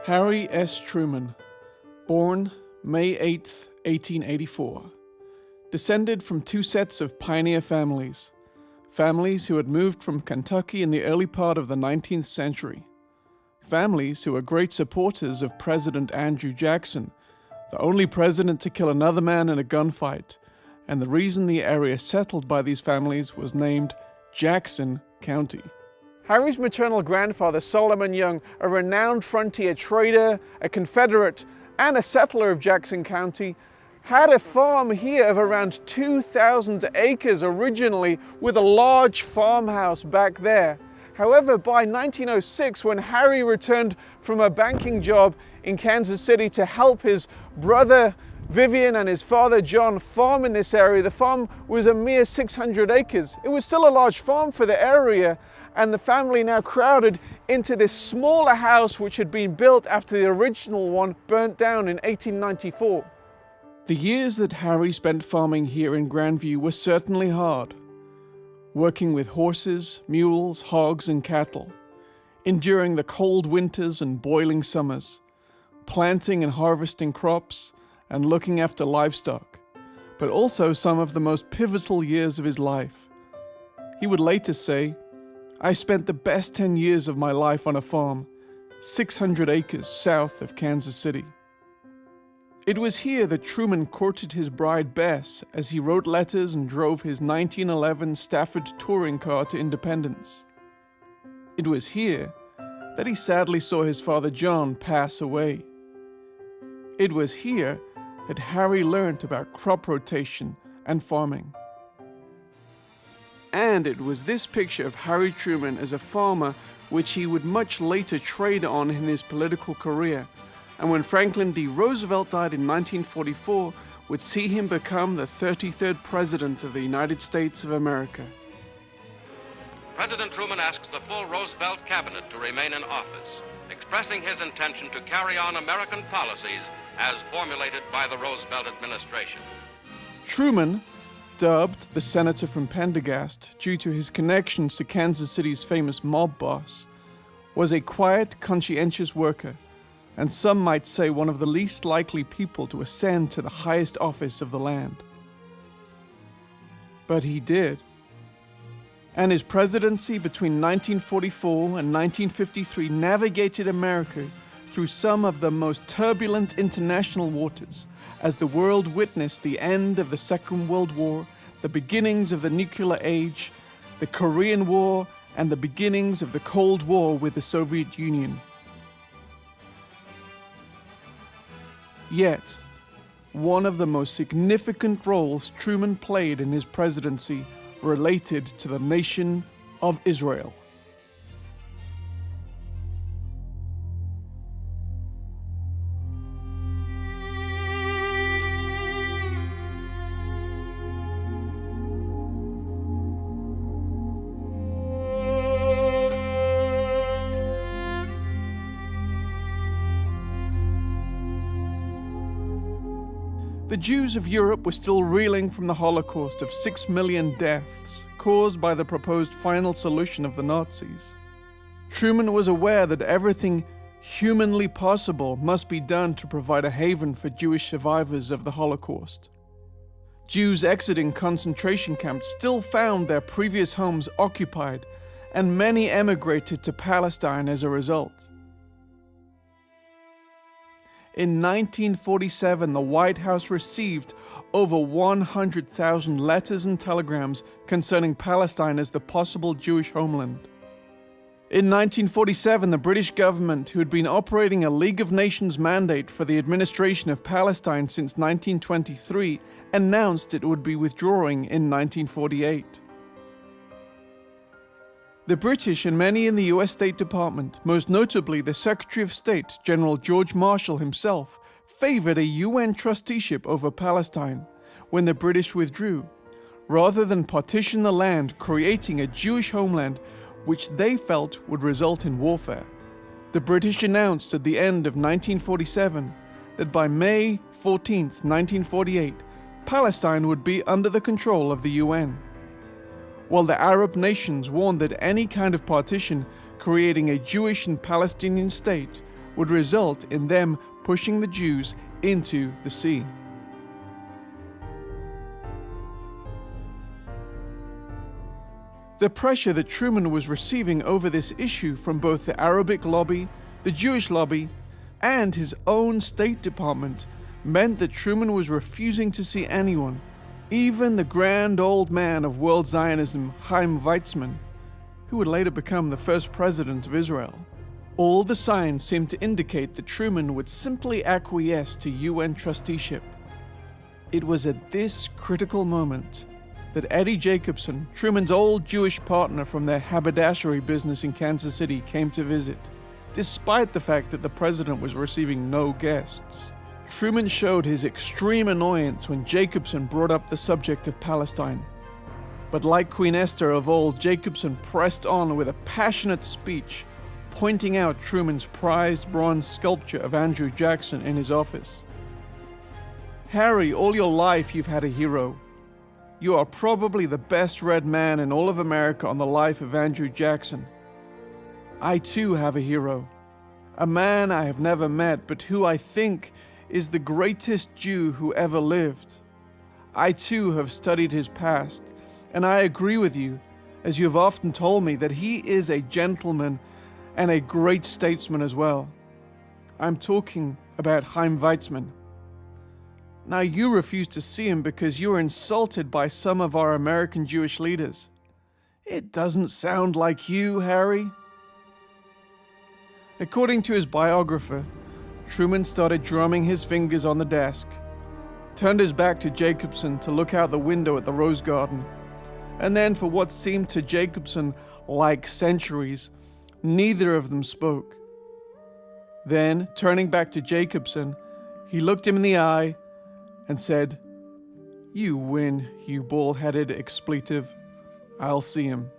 Harry S. Truman, born May 8, 1884. Descended from two sets of pioneer families who had moved from Kentucky in the early part of the 19th century. Families who were great supporters of President Andrew Jackson, the only president to kill another man in a gunfight, and the reason the area settled by these families was named Jackson County. Harry's maternal grandfather, Solomon Young, a renowned frontier trader, a Confederate, and a settler of Jackson County, had a farm here of around 2,000 acres originally, with a large farmhouse back there. However, by 1906, when Harry returned from a banking job in Kansas City to help his brother Vivian and his father John farm in this area, the farm was a mere 600 acres. It was still a large farm for the area, and the family now crowded into this smaller house which had been built after the original one burnt down in 1894. The years that Harry spent farming here in Grandview were certainly hard, working with horses, mules, hogs, and cattle, enduring the cold winters and boiling summers, planting and harvesting crops, and looking after livestock, but also some of the most pivotal years of his life. He would later say, "I spent the best 10 years of my life on a farm, 600 acres south of Kansas City." It was here that Truman courted his bride Bess as he wrote letters and drove his 1911 Stafford touring car to Independence. It was here that he sadly saw his father John pass away. It was here that Harry learned about crop rotation and farming. And it was this picture of Harry Truman as a farmer which he would much later trade on in his political career, and when Franklin D. Roosevelt died in 1944, would see him become the 33rd President of the United States of America. President Truman asks the full Roosevelt cabinet to remain in office, expressing his intention to carry on American policies as formulated by the Roosevelt administration. Truman, dubbed the Senator from Pendergast due to his connections to Kansas City's famous mob boss, was a quiet, conscientious worker, and some might say one of the least likely people to ascend to the highest office of the land. But he did. And his presidency between 1944 and 1953 navigated America through some of the most turbulent international waters, as the world witnessed the end of the Second World War, the beginnings of the nuclear age, the Korean War, and the beginnings of the Cold War with the Soviet Union. Yet, one of the most significant roles Truman played in his presidency related to the nation of Israel. The Jews of Europe were still reeling from the Holocaust of 6 million deaths caused by the proposed final solution of the Nazis. Truman was aware that everything humanly possible must be done to provide a haven for Jewish survivors of the Holocaust. Jews exiting concentration camps still found their previous homes occupied, and many emigrated to Palestine as a result. In 1947, the White House received over 100,000 letters and telegrams concerning Palestine as the possible Jewish homeland. In 1947, the British government, who had been operating a League of Nations mandate for the administration of Palestine since 1923, announced it would be withdrawing in 1948. The British and many in the US State Department, most notably the Secretary of State, General George Marshall himself, favored a UN trusteeship over Palestine when the British withdrew, rather than partition the land, creating a Jewish homeland which they felt would result in warfare. The British announced at the end of 1947 that by May 14, 1948, Palestine would be under the control of the UN. While the Arab nations warned that any kind of partition, creating a Jewish and Palestinian state, would result in them pushing the Jews into the sea. The pressure that Truman was receiving over this issue from both the Arabic lobby, the Jewish lobby, and his own State Department meant that Truman was refusing to see anyone, even the grand old man of world Zionism, Chaim Weizmann, who would later become the first president of Israel. All the signs seemed to indicate that Truman would simply acquiesce to UN trusteeship. It was at this critical moment that Eddie Jacobson, Truman's old Jewish partner from their haberdashery business in Kansas City, came to visit, despite the fact that the president was receiving no guests. Truman showed his extreme annoyance when Jacobson brought up the subject of Palestine. But like Queen Esther of old, Jacobson pressed on with a passionate speech, pointing out Truman's prized bronze sculpture of Andrew Jackson in his office. Harry, all your life you've had a hero. You are probably the best read man in all of America on the life of Andrew Jackson. I too have a hero, a man I have never met, but who I think is the greatest Jew who ever lived. I too have studied his past, and I agree with you, as you have often told me, that he is a gentleman and a great statesman as well. I'm talking about Chaim Weizmann. Now you refuse to see him because you are insulted by some of our American Jewish leaders. It doesn't sound like you, Harry. According to his biographer, Truman started drumming his fingers on the desk, turned his back to Jacobson to look out the window at the Rose Garden, and then for what seemed to Jacobson like centuries, neither of them spoke. Then, turning back to Jacobson, he looked him in the eye and said, "You win, you bald-headed expletive. I'll see him."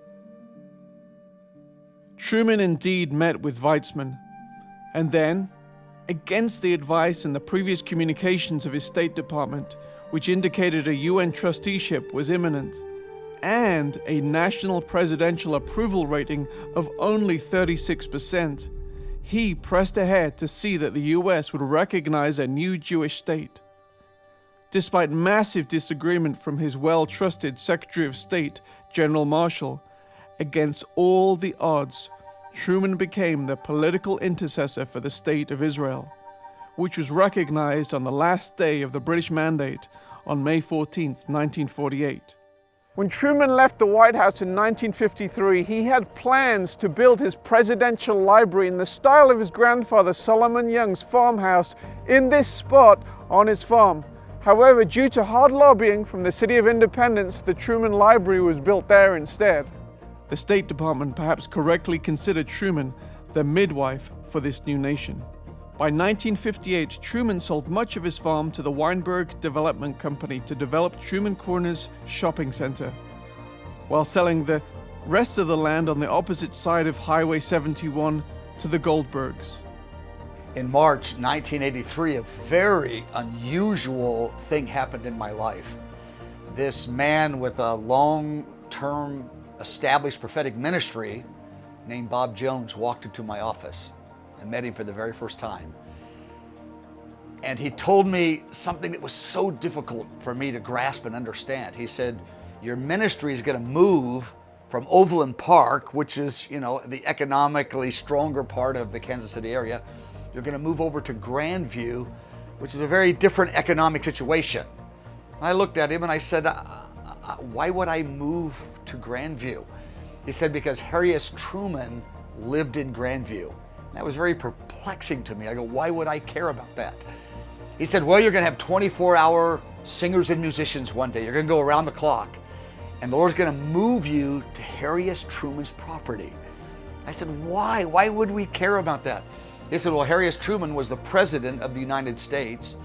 Truman indeed met with Weizmann, and then, against the advice and the previous communications of his State Department, which indicated a UN trusteeship was imminent, and a national presidential approval rating of only 36%, he pressed ahead to see that the US would recognize a new Jewish state. Despite massive disagreement from his well-trusted Secretary of State, General Marshall, against all the odds, Truman became the political intercessor for the State of Israel, which was recognized on the last day of the British Mandate on May 14, 1948. When Truman left the White House in 1953, he had plans to build his presidential library in the style of his grandfather Solomon Young's farmhouse in this spot on his farm. However, due to hard lobbying from the City of Independence, the Truman Library was built there instead. The State Department perhaps correctly considered Truman the midwife for this new nation. By 1958, Truman sold much of his farm to the Weinberg Development Company to develop Truman Corners Shopping Center, while selling the rest of the land on the opposite side of Highway 71 to the Goldbergs. In March 1983, a very unusual thing happened in my life. This man with a long-term established prophetic ministry named Bob Jones walked into my office. I met him for the very first time. And he told me something that was so difficult for me to grasp and understand. He said, your ministry is going to move from Overland Park, which is, the economically stronger part of the Kansas City area. You're going to move over to Grandview, which is a very different economic situation. And I looked at him and I said, why would I move to Grandview? He said, because Harry S. Truman lived in Grandview. And that was very perplexing to me. I go, why would I care about that? He said, well, you're going to have 24-hour singers and musicians one day. You're going to go around the clock. And the Lord's going to move you to Harry S. Truman's property. I said, why? Why would we care about that? He said, well, Harry S. Truman was the President of the United States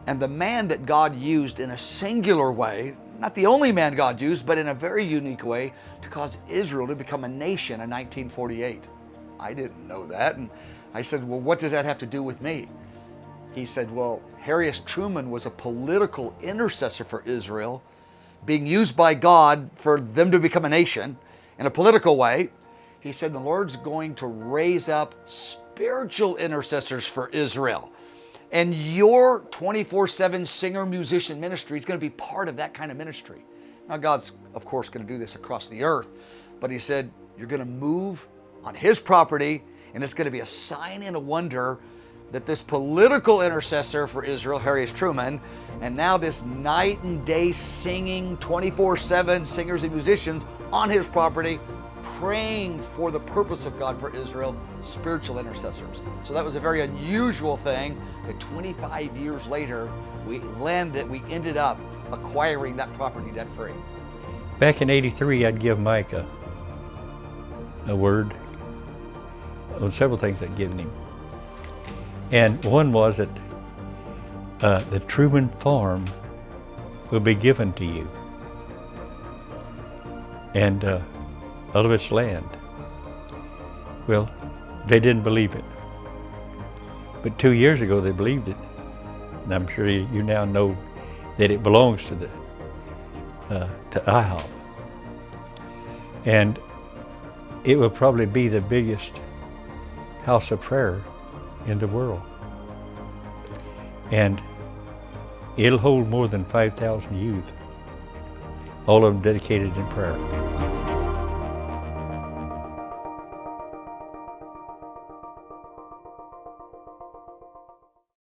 and the man that God used in a singular way, not the only man God used, but in a very unique way to cause Israel to become a nation in 1948. I didn't know that. And I said, well, what does that have to do with me? He said, well, Harry S. Truman was a political intercessor for Israel, being used by God for them to become a nation in a political way. He said, the Lord's going to raise up spiritual intercessors for Israel. And your 24/7 singer-musician ministry is going to be part of that kind of ministry. Now, God's, of course, going to do this across the earth, but he said, you're going to move on his property, and it's going to be a sign and a wonder that this political intercessor for Israel, Harry Trumэн, and now this night and day singing 24/7 singers and musicians on his property, praying for the purpose of God for Israel, spiritual intercessors. So that was a very unusual thing that 25 years later, we ended up acquiring that property debt-free. Back in '83, I'd give Mike a word on several things I'd given him. And one was that the Truman farm will be given to you, and all of its land. Well, they didn't believe it. But 2 years ago, they believed it. And I'm sure you now know that it belongs to IHOP. And it will probably be the biggest house of prayer in the world. And it'll hold more than 5,000 youth, all of them dedicated in prayer.